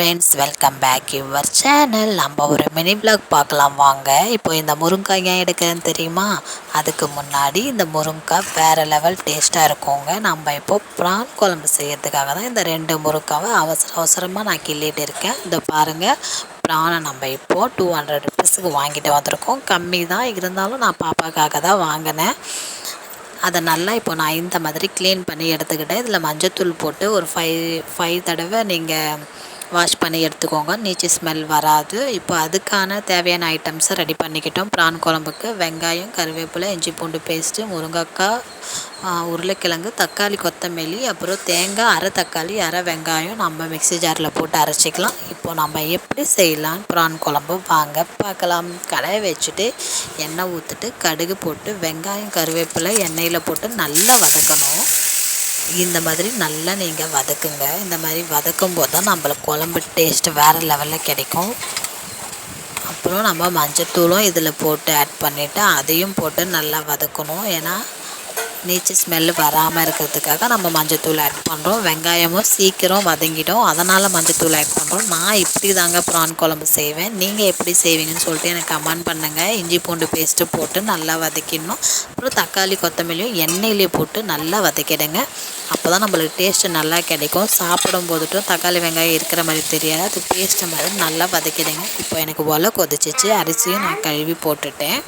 Friends, welcome back your channel. நம்ம ஒரு mini vlog பார்க்கலாம் வாங்க. இப்போ இந்த முருங்காய் ஏன் எடுக்கிறேன்னு தெரியுமா? அதுக்கு முன்னாடி இந்த முருங்காய் வேறு லெவல் டேஸ்ட்டாக இருக்குங்க. நம்ம இப்போது ப்ரான் குழம்பு செய்யறதுக்காக தான் இந்த 2 முருங்காவை அவசரமாக நான் கிள்ளிட்டு இருக்கேன். இந்த பாருங்கள், ப்ரானை நம்ம இப்போது 200 ருபீஸுக்கு வாங்கிட்டு வந்திருக்கோம். கம்மி தான் இருந்தாலும் நான் பாப்பாக்காக தான் வாங்கினேன். அதை நல்லா இப்போ நான் இந்த மாதிரி க்ளீன் பண்ணி எடுத்துக்கிட்டேன். இதில் மஞ்சத்தூள் போட்டு ஒரு 5 தடவை நீங்கள் வாஷ் பண்ணி எடுத்துக்கோங்க. நீச்சு ஸ்மெல் வராது. இப்போ அதுக்கான தேவையான ஐட்டம்ஸை ரெடி பண்ணிக்கிட்டோம். ப்ரான் குழம்புக்கு வெங்காயம், கருவேப்பிலை, இஞ்சி பூண்டு பேஸ்ட்டு, முருங்கைக்காய், உருளைக்கிழங்கு, தக்காளி, கொத்தமல்லி, அப்புறம் தேங்காய், அரை தக்காளி, அரை வெங்காயம் நம்ம மிக்ஸி ஜாரில் போட்டு அரைச்சிக்கலாம். இப்போ நம்ம எப்படி செய்யலாம் ப்ரான் குழம்பு வாங்க பார்க்கலாம். கடாயை வச்சுட்டு எண்ணெய் ஊற்றிட்டு கடுகு போட்டு வெங்காயம், கருவேப்பிலை எண்ணெயில் போட்டு நல்லா வதக்கணும். இந்த மாதிரி நல்லா நீங்கள் வதக்குங்க. இந்த மாதிரி வதக்கும் போது தான் நம்மளுக்கு குழம்பு டேஸ்ட்டு வேறு லெவலில் கிடைக்கும். அப்புறம் நம்ம மஞ்சத்தூளும் இதில் போட்டு ஆட் பண்ணிவிட்டு அதையும் போட்டு நல்லா வதக்கணும். ஏன்னா நீச்சு ஸ்மெல்லு வராமல் இருக்கிறதுக்காக நம்ம மஞ்சத்தூள் ஆட் பண்ணுறோம். வெங்காயமும் சீக்கிரம் வதங்கிடும், அதனால் மஞ்சத்தூள் ஆட் பண்ணுறோம். நான் இப்படி தாங்க ப்ரான் குழம்பு செய்வேன். நீங்கள் எப்படி செய்வீங்கன்னு சொல்லிட்டு எனக்கு கமெண்ட் பண்ணுங்கள். இஞ்சி பூண்டு பேஸ்ட்டு போட்டு நல்லா வதக்கிடணும். அப்புறம் தக்காளி, கொத்தமல்லியும் எண்ணெயிலே போட்டு நல்லா வதக்கிடுங்க. அப்போ தான் நம்மளுக்கு டேஸ்ட்டு நல்லா கிடைக்கும். சாப்பிடும் போதுட்டும் தக்காளி வெங்காயம் இருக்கிற மாதிரி தெரியாது, அது பேஸ்ட்டு மாதிரி நல்லா வதக்கிடுங்க. இப்போ எனக்கு ஒலை கொதிச்சிச்சு. அரிசியும் நான் கழுவி போட்டுட்டேன்.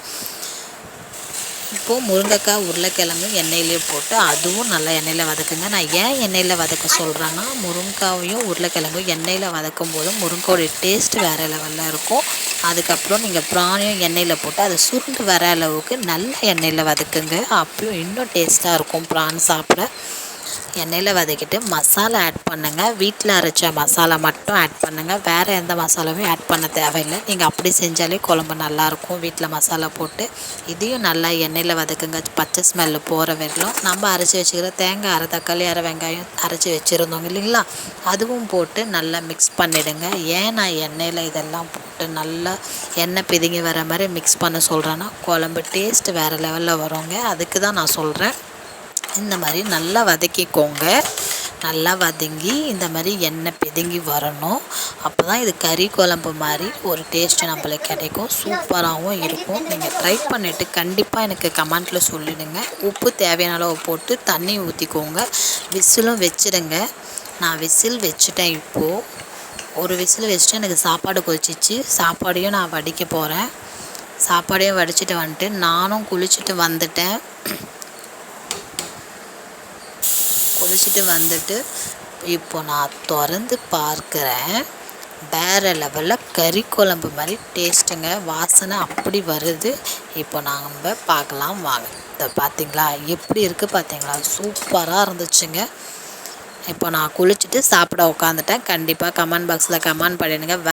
இப்போது முருங்கைக்காய், உருளைக்கிழங்கு எண்ணெயிலே போட்டு அதுவும் நல்லா எண்ணெயில் வதக்குங்க. நான் ஏன் எண்ணெயில் வதக்க சொல்கிறேன்னா, முருங்காயும் உருளைக்கிழங்கும் எண்ணெயில் வதக்கும் போது முருங்கையோடைய டேஸ்ட்டு வேறு லெவலில் இருக்கும். அதுக்கப்புறம் நீங்கள் ப்ரானையும் எண்ணெயில் போட்டு அதை சுருண்டு வர அளவுக்கு நல்லா எண்ணெயில் வதக்குங்க. அப்பயும் இன்னும் டேஸ்ட்டாக இருக்கும் ப்ரான் சாப்பிட. எண்ணெயில் வதக்கிட்டு மசாலா ஆட் பண்ணுங்கள். வீட்டில் அரைச்ச மசாலா மட்டும் ஆட் பண்ணுங்கள். வேறு எந்த மசாலாவும் ஆட் பண்ண தேவையில்லை. நீங்கள் அப்படி செஞ்சாலே குழம்பு நல்லாயிருக்கும். வீட்டில் மசாலா போட்டு இதையும் நல்லா எண்ணெயில் வதக்குங்க. பச்சை ஸ்மெல்லு போகிற வரையிலும் நம்ம அரைச்சி வச்சுக்கிற தேங்காய், அரை தக்காளி, அரை வெங்காயம் அரைச்சி வச்சுருந்தோங்க இல்லைங்களா, அதுவும் போட்டு நல்லா மிக்ஸ் பண்ணிவிடுங்க. ஏன் நான் எண்ணெயில் இதெல்லாம் போட்டு நல்லா எண்ணெய் பிதுங்கி வர மாதிரி மிக்ஸ் பண்ண சொல்கிறேன்னா, குழம்பு டேஸ்ட்டு வேறு லெவலில் வருங்க. அதுக்கு தான் நான் சொல்கிறேன். இந்த மாதிரி நல்லா வதக்கிக்கோங்க. நல்லா வதங்கி இந்த மாதிரி எண்ணெய் பிதுங்கி வரணும். அப்போ தான் இது கறி குழம்பு மாதிரி ஒரு டேஸ்ட்டு நம்மளுக்கு கிடைக்கும். சூப்பராகவும் இருக்கும். நீங்கள் ட்ரை பண்ணிவிட்டு கண்டிப்பாக எனக்கு கமெண்ட்டில் சொல்லிவிடுங்க. உப்பு தேவையான அளவு போட்டு தண்ணி ஊற்றிக்கோங்க. விசிலும் வச்சுடுங்க. நான் விசில் வச்சுட்டேன். இப்போது ஒரு விசில் வச்சுட்டு எனக்கு சாப்பாடு கொதிச்சிச்சு. சாப்பாடையும் நான் வடிக்க போகிறேன். சாப்பாடையும் வடிச்சிட்டு வந்துட்டு நானும் குளிச்சுட்டு வந்துட்டேன். குளிச்சுட்டு வந்துட்டு இப்போ நான் திறந்து பார்க்குறேன். வேறு லெவலில் கறி குழம்பு மாதிரி டேஸ்ட்டுங்க. வாசனை அப்படி வருது. இப்போ நம்ம பார்க்கலாம் வாங்க. இதை பார்த்தீங்களா எப்படி இருக்குது பார்த்தீங்களா? சூப்பராக இருந்துச்சுங்க. இப்போ நான் குளிச்சுட்டு சாப்பிட உட்காந்துட்டேன். கண்டிப்பாக கமெண்ட் பாக்ஸில் கமெண்ட் பண்ணிடுங்க.